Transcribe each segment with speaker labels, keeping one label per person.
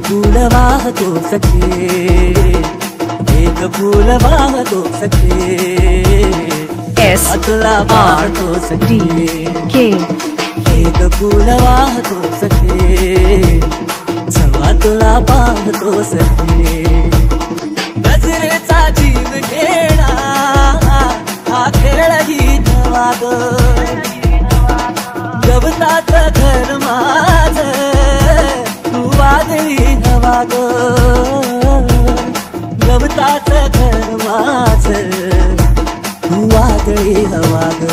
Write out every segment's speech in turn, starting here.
Speaker 1: फूल वाहतो सखे, एक फूल वाहतो सखे, तुला वाहतो सखे, एक फूल वाहतो सखे, सवा तुला पाहतो सखे. नजरेचा जीव घेणा हा खेळ ही नवा ग, गवताचं घर माझं तू वादळी हवा ग, गवताचं घर माझं तू वादळी हवा ग.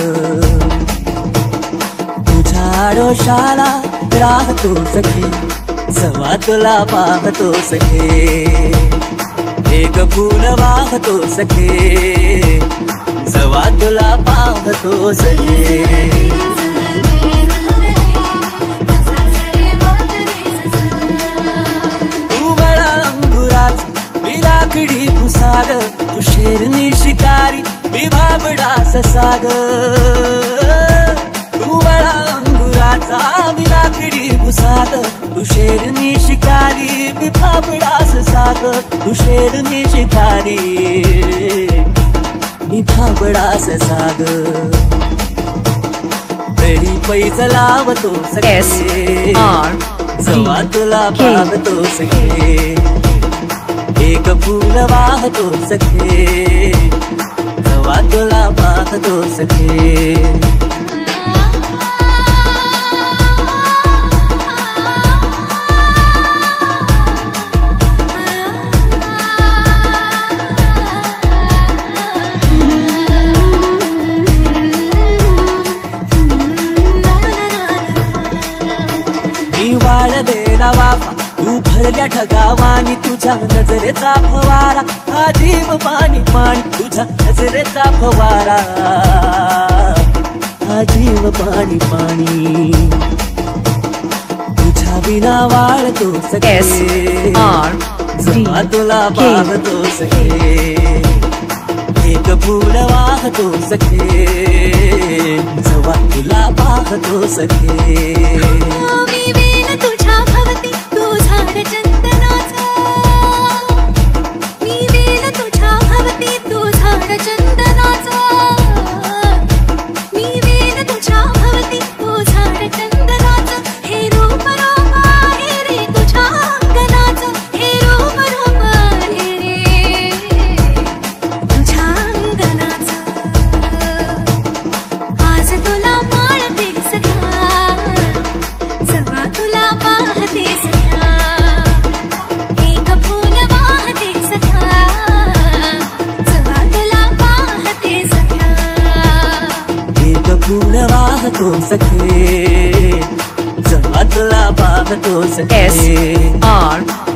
Speaker 1: तुझ्या आडोशाला राहतो सखे, सवा तुला पाहतो सखे, एक फूल वाहतो सखे, सवा तुला पाहतो सखे. लाकडी पुसाग तू शेरनी शिकारी, मी भाबडा ससाग. तू बळा अंगुराचा मी लाकडी पुसाग, तू शेरनी शिकारी, मी भाबडा ससाग. तू शेरनी शिकारी, मी भाबडा ससाग. तरी पैज लावतो सखे, सवा तुला पाहतो सखे, एक फूल वाहतो सखे, सवा तुला पाहतो सखे. मी वाळ देना वाफा तू भरल्या ढगावानी, तुझ्या नजरेचा फवारा हा जीव पाणी पाणी, तुझ्या नजरेचा फवारा हा जीव पाणी पाणी. तुझ्या बिना वाळतो सखे, सवा तुला पाहतो सखे, एक फूल वाहतो सखे, सवा तुला पाहतो सखे. फूल वाहतो सखे, सवा तुला पाहतो सखे.
Speaker 2: SRDK